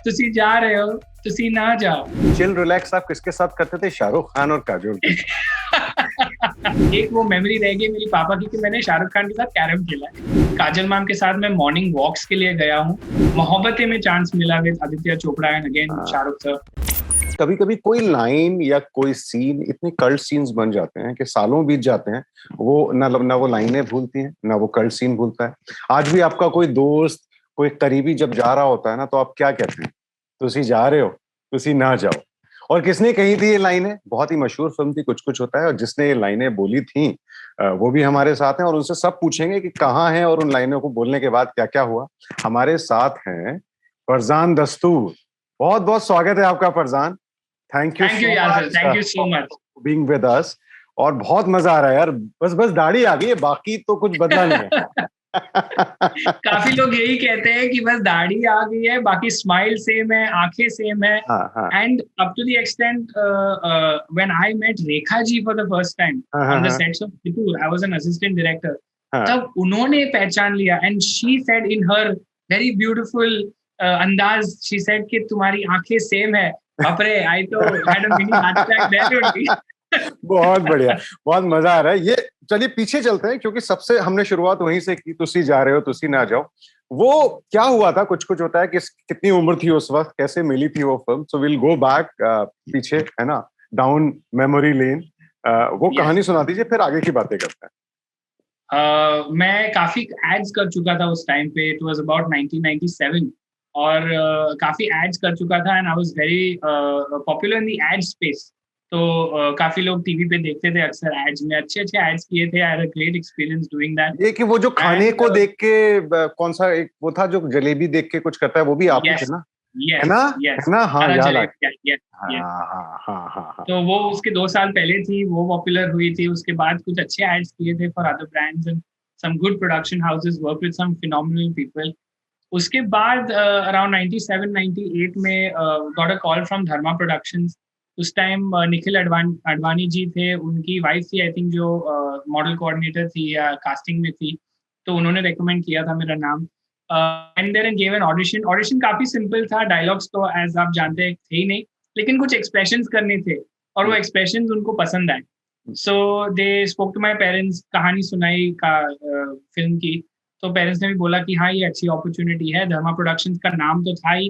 तुसी जा रहे हो, तुसी ना जाओ। चिल रिलैक्स आप किसके साथ करते थे? शाहरुख खान और काजोल के? एक वो मेमोरी रह गई मेरी पापा की कि मैंने शाहरुख खान के साथ कैरम खेला है। काजल मैम के साथ मैं मॉर्निंग वॉक्स के लिए गया हूँ। मोहब्बतें में चांस मिला with Aditya Chopra and again Shahrukh sir. कभी कभी कोई लाइन या कोई सीन इतने कल्ट सीन्स बन जाते हैं कि सालों बीत जाते हैं, वो ना वो लाइनें भूलती हैं ना वो कल्ट सीन भूलता है। आज भी आपका कोई दोस्त, कोई करीबी जब जा रहा होता है ना, तो आप क्या कहते हैं? तुसी जा रहे हो, तुसी ना जाओ। और किसने कही थी ये लाइनें? बहुत ही मशहूर फिल्म थी कुछ कुछ होता है, और जिसने ये लाइनें बोली थी वो भी हमारे साथ हैं, और उनसे सब पूछेंगे कि कहाँ हैं और उन लाइनों को बोलने के बाद क्या क्या हुआ। हमारे साथ हैं फरजान दस्तूर। बहुत बहुत स्वागत है आपका Farzan. Thank you thank you so Yasser, much thank you so much. Being with us. और बहुत मजा आ रहा है यार। बस दाढ़ी आ गई है, बाकी तो कुछ बदला नहीं है। काफी लोग यही कहते हैं कि बस दाढ़ी आ गई है, बाकी स्माइल सेम है, आंखें सेम है। हाँ हाँ and up to the extent when I met Rekha ji for the first time हाँ हाँ ऑन द हाँ sets of Fitoor, I was an assistant director. हाँ। तब उन्होंने पहचान लिया and she said in her very beautiful अंदाज, शी सेड कि तुम्हारी आंखें सेम है। बाप रे, आई तो had a mini heart attack there only. बहुत बढ़िया, बहुत मजा आ रहा है ये। चलिए पीछे चलते हैं, क्योंकि सबसे हमने शुरुआत वहीं से की, तुसी जा रहे हो तुसी ना जाओ। वो क्या हुआ था? कुछ कुछ होता है कि कितनी उम्र थी उस वक्त, कैसे मिली थी वो film? So will go back पीछे, है ना, डाउन मेमोरी लेन। वो यस। कहानी सुना दीजिए, फिर आगे की बातें करते हैं। मैं काफी एड्स कर चुका था उस टाइम पे, इट वाज अबाउट 1997। और काफी एड्स कर चुका था and I was very popular in the ad space. तो काफी लोग टीवी पे देखते थे अक्सर एड्स में, अच्छे अच्छे एड्स किए थे। I had a great experience doing that. ये कि वो जो खाने एंड को देख के कौन सा एक वो था जो जलेबी देख के कुछ करता है, वो भी आप ही थे यस, ना? है यस, ना? यस। है ना? हाँ, हरा याद आ जलेबी, गया। Yes, yes. हाँ हाँ हाँ हाँ हाँ। तो वो उसके 2 साल पहले थी, वो पॉपुलर हुई थी। उसके बाद कुछ अच्छे एड्स किए थे for other brands and some good production houses, work with some phenomenal people. उसके बाद अराउंड 97 98 में got a call from Dharma productions. उस टाइम निखिल अडवाणी जी थे, उनकी वाइफ थी आई थिंक, जो मॉडल कोऑर्डिनेटर थी या कास्टिंग में थी। तो उन्होंने रेकमेंड किया था मेरा नाम and then give an audition. Audition काफी सिंपल था, डायलॉग्स तो एज आप जानते हैं थे ही नहीं, लेकिन कुछ एक्सप्रेशंस करने थे और वो एक्सप्रेशंस उनको पसंद आए। So they spoke to my parents, कहानी सुनाई का फिल्म की। तो पेरेंट्स ने भी बोला कि हाँ ये अच्छी अपॉर्चुनिटी है। धर्मा प्रोडक्शंस का नाम तो था ही,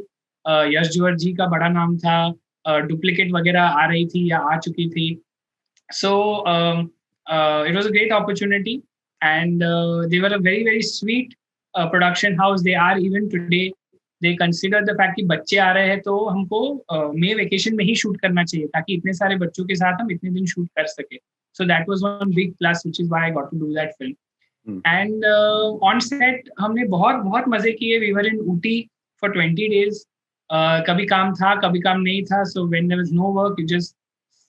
यश जोहर जी का बड़ा नाम था, डुप्लीकेट वगैरह आ रही थी या आ चुकी थी। So it was a great opportunity and they were a very very sweet production house. They are even today, they consider the fact कि बच्चे आ रहे हैं तो हमको मई वेकेशन में ही शूट करना चाहिए ताकि इतने सारे बच्चों के साथ हम इतने दिन शूट कर सके। So that was one big plus which is why I got to do that film. And on set हमने बहुत बहुत मजे किए। We were in Ooty for 20 days। कभी काम था, कभी काम नहीं था। So when there was no work, you just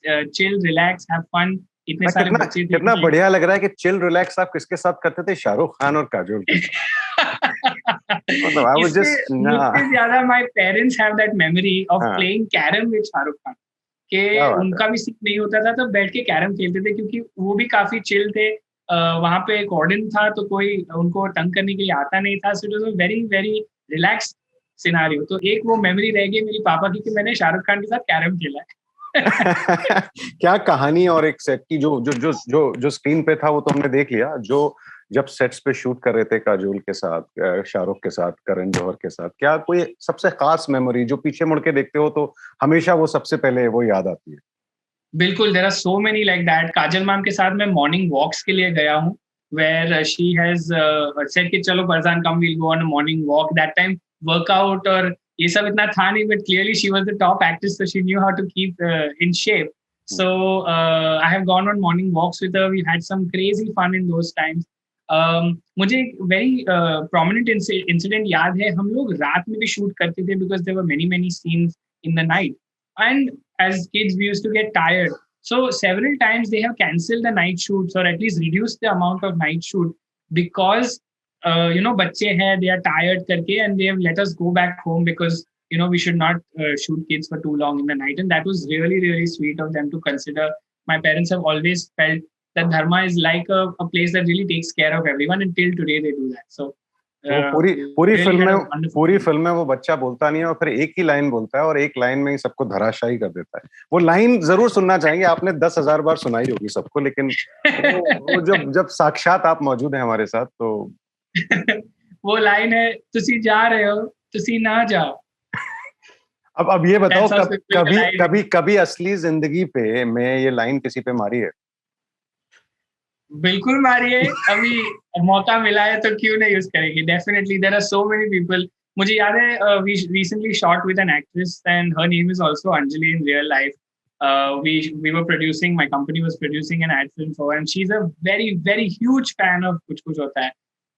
chill, relax, have fun. इतने सारे कितना बच्चे थे कितना कि बढ़िया लग रहा है कि चिल रिलैक्स आप किसके साथ करते थे? शाहरुख खान और काजोल के साथ। मतलब आई वाज इससे जस्ट मुझसे ज्यादा my parents have that memory of हाँ। Playing carrom with Shahrukh Khan. के क्या बात है। उनका भी सीन नहीं होता था तो बैठ के कैरम खेलते थे, क्योंकि वो भी काफी चिल थे। वहां पे एक वार्डन था तो कोई उनको तंग करने के लिए आता नहीं था। सो it was a very very relax scenario. तो एक वो मेमोरी रह गई मेरी पापा की कि मैंने शाहरुख खान के साथ कैरम खेला है। क्या कहानी! और एक सेट की जो जो जो जो जो स्क्रीन पे था वो तो हमने देख लिया, जो जब सेट्स पे शूट कर रहे थे काजोल के साथ, शाहरुख के साथ, करण जौहर के साथ, क्या कोई सबसे खास मेमोरी जो पीछे मुड़ के देखते हो तो हमेशा वो सबसे पहले वो याद आती है? बिल्कुल, there are so many like that. Kajal ma'am के साथ मैं मॉर्निंग वॉक्स के लिए गया हूँ, वेयर शी हैज सेड कि चलो Farzan come, we'll go on a morning walk. That time workout और ये सब इतना था नहीं, but clearly she was the top actress, so she knew how to keep in shape. So I have gone on morning walks with her, we had some crazy fun in those times. मुझे एक very prominent incident याद है। हम लोग रात में भी shoot करते थे because there were many many scenes in the night. And as kids, we used to get tired. So several times they have cancelled the night shoots or at least reduced the amount of night shoot because बच्चे हैं, they are tired करके, and they have let us go back home because we should not shoot kids for too long in the night. And that was really really sweet of them to consider. My parents have always felt that Dharma is like a place that really takes care of everyone, and till today they do that. So वो पूरी film में वो बच्चा बोलता नहीं है और फिर एक ही लाइन बोलता है और एक लाइन में ही सबको धराशायी कर देता है। वो लाइन जरूर सुनना चाहेंगे, आपने 10,000 बार सुनाई होगी सबको, लेकिन वो जब साक्षात आप मौजूद हैं हमारे साथ तो वो लाइन है, तुसी जा रहे हो, तुसी ना जाओ। अब ये बताओ, कभी असली जिंदगी पे मैं ये लाइन किसी पे मारी है? बिल्कुल मारिए, अभी मौका मिला है तो क्यों नहीं यूज करेंगे। Definitely there are so many people. मुझे याद है we recently shot with an actress and her name is also Anjali in real life. we were producing, my company was producing an ad film for her, and she's a very very huge fan of कुछ कुछ होता है।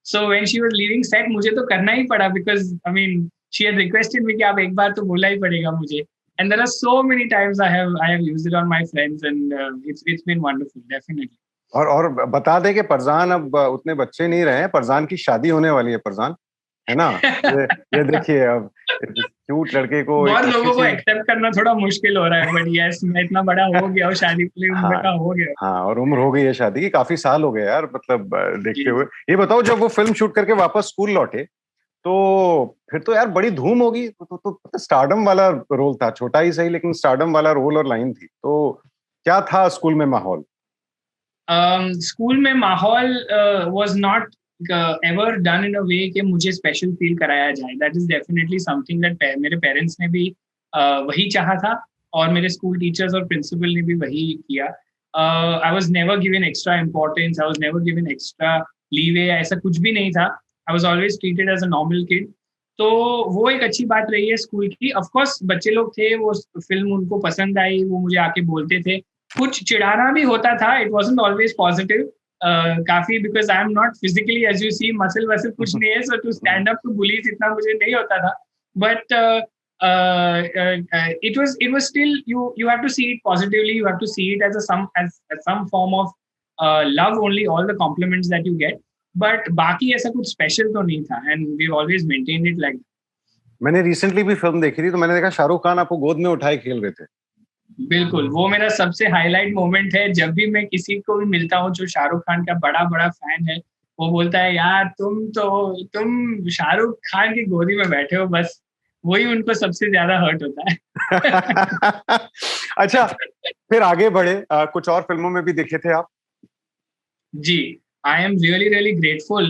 So when she was leaving set, मुझे तो करना ही पड़ा because I mean she had requested me कि आप एक बार तो बोलना ही पड़ेगा मुझे। And there are so many times I have used it on my friends, and it's been wonderful, definitely. और बता दे कि फरजान अब उतने बच्चे नहीं रहे हैं, फरजान की शादी होने वाली है, फरजान, है ना? ये देखिए, अब क्यूट लड़के को बहुत लोगों को एक्सेप्ट करना थोड़ा मुश्किल हो रहा है, बट यस मैं इतना बड़ा हो गया और शादी के लिए उम्र का हो गया। हाँ, और उम्र हो गई है शादी की, काफी साल हो गए यार, मतलब देखते हुए। ये बताओ, जब वो फिल्म शूट करके वापस स्कूल लौटे तो फिर तो यार बड़ी धूम होगी। तो स्टारडम वाला रोल था, छोटा ही सही लेकिन स्टारडम वाला रोल और लाइन थी, तो क्या था स्कूल में माहौल? स्कूल में माहौल was not ever done in a way कि मुझे स्पेशल फील कराया जाए। That is definitely something that मेरे पेरेंट्स ने भी वही चाहा था और मेरे स्कूल टीचर्स और प्रिंसिपल ने भी वही किया। I was never given extra importance, I was never given extra leeway, ऐसा कुछ भी नहीं था। I was always treated as a normal kid. तो वो एक अच्छी बात रही है स्कूल की। ऑफ कोर्स बच्चे लोग थे, वो फिल्म उनको पसंद आई, वो मुझे आके बोलते थे, कुछ चिढ़ाना भी होता था। इट वाज़न्ट ऑलवेज पॉजिटिव काफी, because I am not physically as you see muscle वसल कुछ नहीं है, so to stand up to bullies इतना मुझे नहीं होता था। But it was still, you have to see it positively, you have to see it as some form of love only, all the compliments that you get, but बाकी ऐसा कुछ special तो नहीं था, and we've always maintained it like that. मैंने recently भी film देखी थी तो मैंने देखा शाहरुख खान आपको गोद में उठाए खेल रहे थे। बिल्कुल, वो मेरा सबसे हाईलाइट मोमेंट है। जब भी मैं किसी को भी मिलता हूँ जो शाहरुख खान का बड़ा फैन है, वो बोलता है यार तुम शाहरुख खान की गोदी में बैठे हो, बस वही उनको सबसे ज्यादा हर्ट होता है। अच्छा, फिर आगे बढ़े, कुछ और फिल्मों में भी दिखे थे आप? जी, I am really really grateful.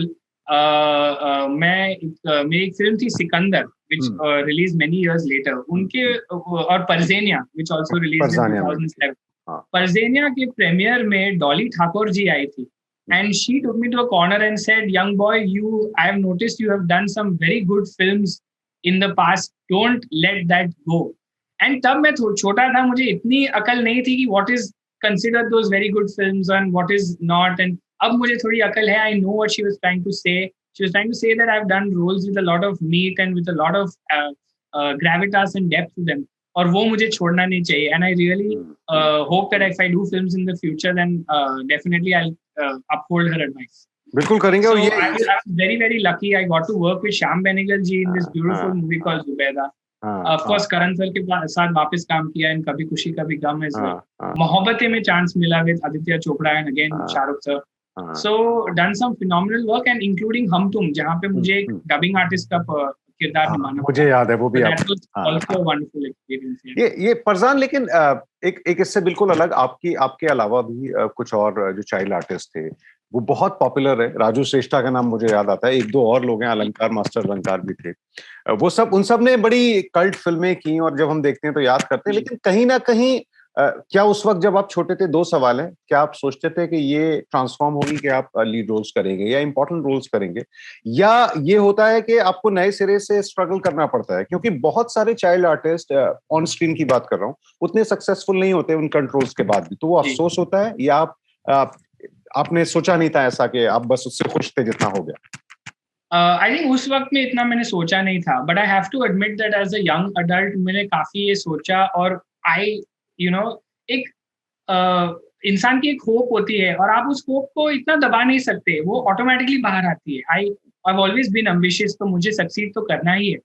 मेरी एक फिल्म थी Sikandar, which released many years later. उनके और परजेनिया, which also released in 2007. परजेनिया के प्रीमियर में डॉली ठाकुर जी आई थी, and she took me to a corner and said, "Young boy, I have noticed you have done some very good films in the past. Don't let that go." And तब मैं छोटा था, मुझे इतनी अकल नहीं थी कि what is considered those very good films and what is not. And अब मुझे थोड़ी अकल है. I know what she was trying to say. She was trying to say that I've done roles with a lot of meat and with a lot of gravitas and depth to them. और वो मुझे छोड़ना नहीं चाहिए. And I really hope that if I do films in the future, then definitely I'll uphold her advice. बिल्कुल करेंगे। So I was very very lucky. I got to work with Shyam Benegal ji in this beautiful movie called Zubeda. Of course Karan sir के साथ वापस काम किया in कभी खुशी कभी गम as well. मोहब्बतें में चांस मिला with Aditya Chopra and again Shahrukh sir. So done some phenomenal work and including हम तुम, जहाँ पे मुझे एक डबिंग आर्टिस्ट का किरदार निभाना, मुझे याद है वो भी। also a wonderful experience. ये फरजान, लेकिन एक इससे बिल्कुल अलग, आपके अलावा भी कुछ और जो चाइल्ड आर्टिस्ट थे वो बहुत पॉपुलर है। राजू श्रेष्ठा का नाम मुझे याद आता है, एक दो और लोग हैं, अलंकार मास्टर अलंकार भी थे। वो सब, उन सब ने बड़ी कल्ट फिल्में की और जब हम देखते हैं तो याद करते हैं। लेकिन कहीं ना कहीं क्या उस वक्त जब आप छोटे थे, दो सवाल है, क्या आप सोचते थे कि ये ट्रांसफॉर्म होगी कि आप लीड रोल्स करेंगे या इंपॉर्टेंट रोल्स करेंगे, या ये होता है कि आपको नए सिरे से स्ट्रगल करना पड़ता है? क्योंकि बहुत सारे चाइल्ड आर्टिस्ट, ऑन स्क्रीन की बात कर रहा हूँ, उतने सक्सेसफुल नहीं होते उन कंट्रोल्स के बाद भी, तो वो अफसोस होता है, या आपने सोचा नहीं था ऐसा कि आप बस उससे खुश थे जितना हो गया? आई थिंक उस वक्त में इतना मैंने सोचा नहीं था, but I have to admit that as a young adult मैंने काफी ये सोचा। और आई एक इंसान की एक होप होती है और आप उस होप को इतना दबा नहीं सकते, वो ऑटोमेटिकली बाहर आती है। I have always been ambitious, तो मुझे सक्सीड तो करना ही है।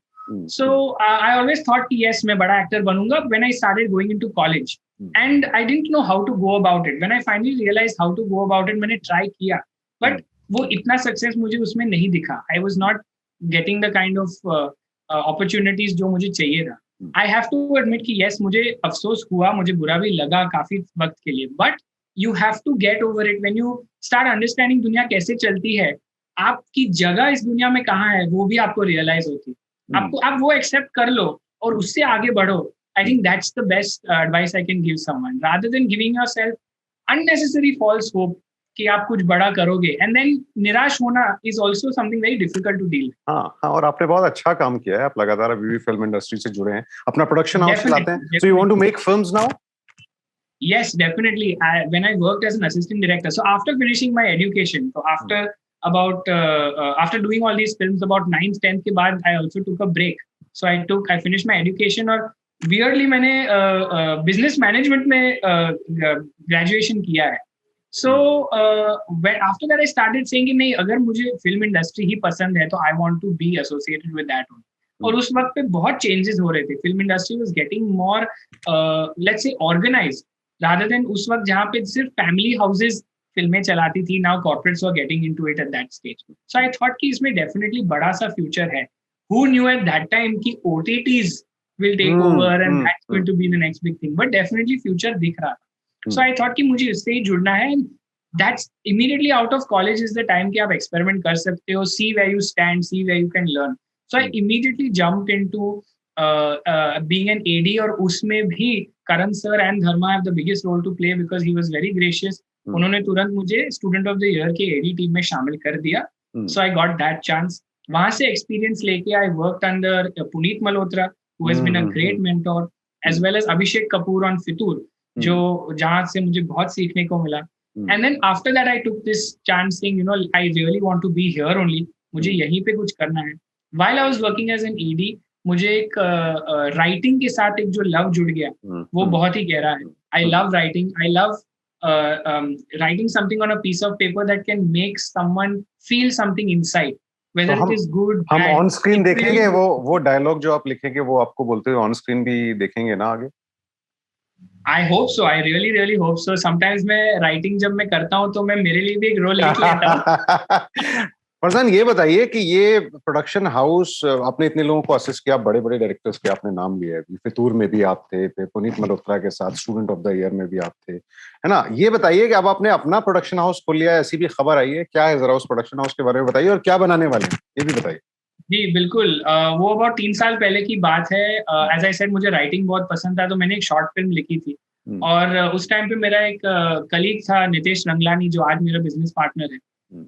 So I always thought कि yes मैं बड़ा एक्टर बनूंगा when I started going into college, and I didn't know how to go about it. When I finally realized how to go about it, मैंने try किया, but वो इतना success मुझे उसमें नहीं दिखा। I was not getting the kind of opportunities जो मुझे चाहिए था. आई हैव टू एडमिट कि यस, मुझे अफसोस हुआ, मुझे बुरा भी लगा काफी वक्त के लिए, but you have to get over it when you start understanding दुनिया कैसे चलती है, आपकी जगह इस दुनिया में कहाँ है वो भी आपको रियलाइज होती है. आपको आप वो एक्सेप्ट कर लो और उससे आगे बढ़ो. I think that's the best advice I can give someone, rather than giving yourself unnecessary false hope कि आप कुछ बड़ा करोगे एंड देन निराश होना is also something very difficult to deal. हाँ हाँ, और आपने बहुत अच्छा काम किया है, आप लगातार अभी भी फिल्म इंडस्ट्री से जुड़े हैं, अपना प्रोडक्शन हाउस चलाते हैं. So you want to make films now? Yes, definitely. When I worked as an assistant director, so after finishing my education, so after doing all these films, about 9th 10th के बाद I also took a break. So I finished my education और weirdly मैंने business management में graduation किया है. So after that I started saying कि नहीं, अगर मुझे film industry ही पसंद है तो I want to be associated with that one. और उस वक्त पे बहुत चेंजेस हो रहे थे. Film industry was getting more let's say organised rather than उस वक्त जहाँ पे सिर्फ फैमिली हाउसेस फिल्में चलाती थी. Now corporates were getting into it at that stage. So I thought कि इसमें डेफिनेटली बड़ा सा फ्यूचर है. Who knew at that time कि OTTs will take over and that's going to be the next big thing, but definitely future दिख रहा था. So I thought कि मुझे इससे ही जुड़ना है. That's immediately out of college is the time कि आप experiment कर सकते हो, see where you stand, see where you can learn. So I immediately jumped into being an AD, और उसमें भी Karan sir and Dharma have the biggest role to play because he was very gracious. उन्होंने तुरंत मुझे student of the year के AD team में शामिल कर दिया. So I got that chance. वहां से एक्सपीरियंस लेके I worked under Puneet Malhotra, who has been a great mentor, as well as Abhishek Kapoor on Fitur, जो जहाँ से मुझे बहुत सीखने को मिला. And then after that I took this chance saying, I really want to be here only. मुझे यहीं पे कुछ करना है. While I was working as an ED, मुझे एक राइटिंग के साथ एक जो लव जुड़ गया वो बहुत ही गहरा है. I love writing. I love writing something on a piece of paper that can make someone feel something inside, whether it is good. हम ऑन स्क्रीन देखेंगे वो डायलॉग जो आप लिखेंगे, वो आपको बोलते हुए ऑन स्क्रीन भी देखेंगे ना आगे? I hope so. I really really hope so. Sometimes मैं राइटिंग जब मैं करता हूँ तो मैं मेरे लिए भी एक रोल लिख लेता हूँ. फरजान, ये बताइए कि ये प्रोडक्शन हाउस, आपने इतने लोगों को असिस्ट किया, बड़े बड़े डायरेक्टर्स के आपने नाम लिए, फितूर में भी आप थे, फिर पुनीत मल्होत्रा के साथ स्टूडेंट ऑफ द ईयर में भी आप थे, है ना? ये बताइए कि अब आपने अपना प्रोडक्शन हाउस खोल लिया है, ऐसी भी खबर आई है, क्या है जरा उस प्रोडक्शन हाउस के बारे में बताइए, और क्या बनाने वाले हैं ये भी बताइए. जी बिल्कुल. वो अबाउट 3 साल पहले की बात है. एज आई सेड, मुझे राइटिंग बहुत पसंद था, तो मैंने एक शॉर्ट फिल्म लिखी थी. और उस टाइम पे मेरा एक कलीग था, नितेश रंगलानी, जो आज मेरा बिजनेस पार्टनर है.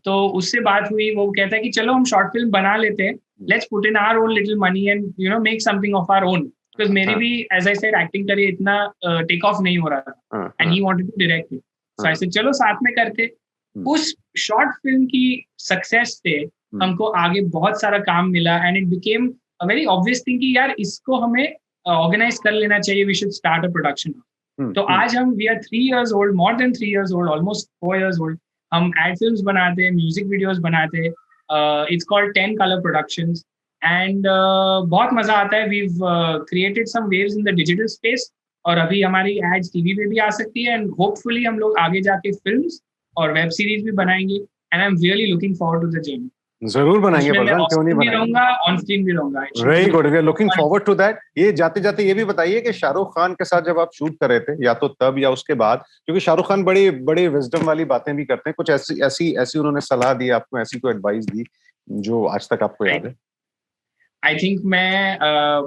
तो उससे बात हुई. वो कहता है कि चलो हम शॉर्ट फिल्म बना लेते हैं, let's put in our own little money and make something of our own, because मेरी भी as I said acting career इतना टेक ऑफ नहीं हो रहा था and he wanted to direct it. So I said चलो साथ में करते. उस शॉर्ट फिल्म की सक्सेस से हमको आगे बहुत सारा काम मिला and it became a very obvious thing कि यार इसको हमें ऑर्गेनाइज कर लेना चाहिए. We should start a production. तो आज हम we are 3 years old, more than 3 years old, almost 4 years old. हम एड फिल्म्स बनाते हैं, म्यूजिक वीडियोस बनाते हैं. It's called 10 Color Productions and बहुत मजा आता है. We've created some waves in the digital space, और अभी हमारी एड्स टीवी पे भी आ सकती है एंड होपफुली हम लोग आगे जाके फिल्म्स और वेब सीरीज भी बनाएंगे and I am really looking forward to the journey. जरूर बनाएंगे, क्यों नहीं बनाएंगे. ऑन स्क्रीन भी रहूंगा. Very good, we are looking forward to that. ये जाते जाते ये भी बताइए कि शाहरुख खान के साथ जब आप शूट कर रहे थे, या तो तब या उसके बाद, क्योंकि शाहरुख खान बड़ी बड़ी विजडम वाली बातें भी करते हैं, कुछ ऐसी उन्होंने सलाह दी आपको, ऐसी कोई एडवाइस दी जो आज तक आपको याद है? आई थिंक मैं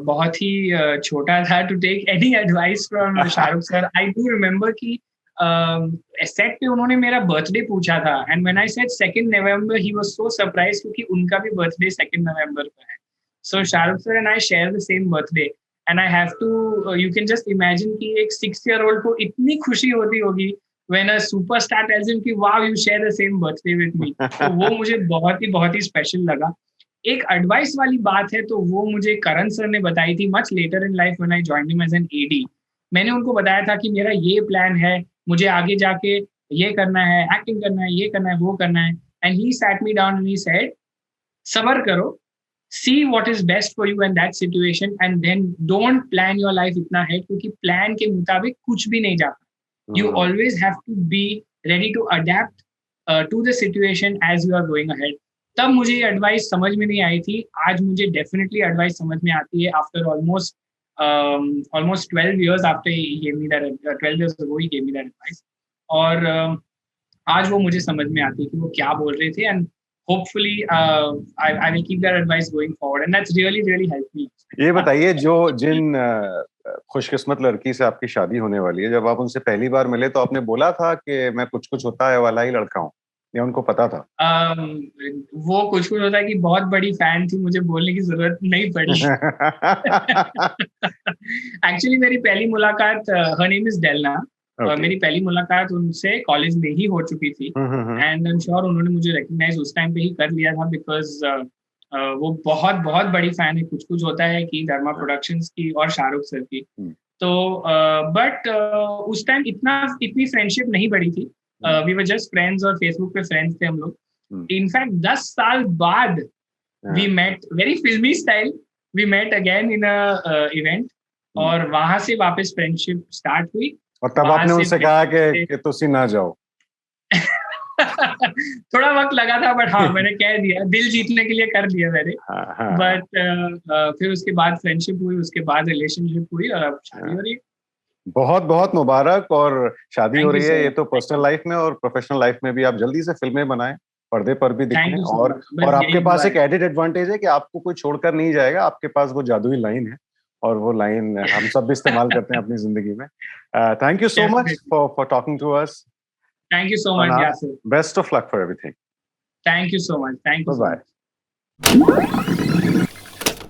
बहुत ही छोटा था to take any advice from Shahrukh sir. I do remember कि सेट पे उन्होंने मेरा बर्थडे पूछा था and when I said 2 November ही वाज सो सरप्राइज्ड क्योंकि उनका भी बर्थडे 2 November को है. So Shahrukh sir and I share the same birthday and I have to you can just imagine कि एक 6-year-old को इतनी खुशी होती होगी when a superstar tells him कि wow you share the same birthday with me. तो वो मुझे बहुत ही स्पेशल लगा. एक एडवाइस वाली बात है तो वो मुझे करण सर ने बताई थी much later in life when I joined him as an AD. मैंने उनको बताया था कि मेरा ये प्लान है, मुझे आगे जाके ये करना है, एक्टिंग करना है, ये करना है, वो करना है. And he sat me down and he said सबर करो, see what is best for you in that situation and then don't plan your life इतना है, क्योंकि प्लान के मुताबिक कुछ भी नहीं जाता. You always have to be ready to adapt to the situation as you are going ahead. तब मुझे ये एडवाइस समझ में नहीं आई थी। आज मुझे डेफिनेटली एडवाइस समझ में आती है after almost 12 years after he gave me that 12 years ago he gave me that advice. और आज वो मुझे समझ में आती है कि वो क्या बोल रहे थे, and hopefully I will keep that advice going forward, and that's really helped me. ये बताइए, जिन खुशकिस्मत लड़की से आपकी शादी होने वाली है, जब आप उनसे पहली बार मिले तो आपने बोला था कि मैं कुछ कुछ होता है वाला ही लड़का हूँ, या उनको पता था? वो कुछ कुछ होता है कि बहुत बड़ी फैन थी, मुझे बोलने की जरूरत नहीं पड़ी। एक्चुअली मेरी पहली मुलाकात, हर नेम इज डेलना, मेरी पहली मुलाकात उनसे कॉलेज में ही हो चुकी थी, एंड आई एम श्योर उन्होंने मुझे रिकग्नाइज उस टाइम पे ही कर लिया था, बिकॉज वो बहुत बहुत बड़ी फैन है कुछ कुछ होता है कि धर्मा प्रोडक्शंस की और शाहरुख सर की। तो बट उस टाइम इतनी फ्रेंडशिप नहीं बढ़ी थी, वी वर जस्ट फ्रेंड्स, और फेसबुक पे फ्रेंड्स थे हम लोग। इनफैक्ट 10 साल बाद we met, very filmy style, we met again in a event, और वहां से वापस फ्रेंडशिप स्टार्ट हुई। और तब आपने उनसे कहा कि तुसी ना जाओ? थोड़ा वक्त लगा था, बट हाँ मैंने कह दिया, दिल जीतने के लिए कर दिया मैंने। बट फिर उसके बाद फ्रेंडशिप हुई, उसके बाद रिलेशनशिप हुई, और अब शादी हो रही है। बहुत बहुत मुबारक। और शादी हो रही है, ये तो पर्सनल लाइफ में, और प्रोफेशनल लाइफ में भी आप जल्दी से फिल्में बनाएं, पर्दे पर भी दिखें। और आपके पास एक एडेड एडवांटेज है कि आपको कोई छोड़कर नहीं जाएगा, आपके पास वो जादुई लाइन है, और वो लाइन हम सब भी इस्तेमाल करते हैं अपनी जिंदगी में। Thank you so much for talking to us. Thank you so much, Yasir. Best of luck for everything. Thank you so much. Thank you. Bye-bye.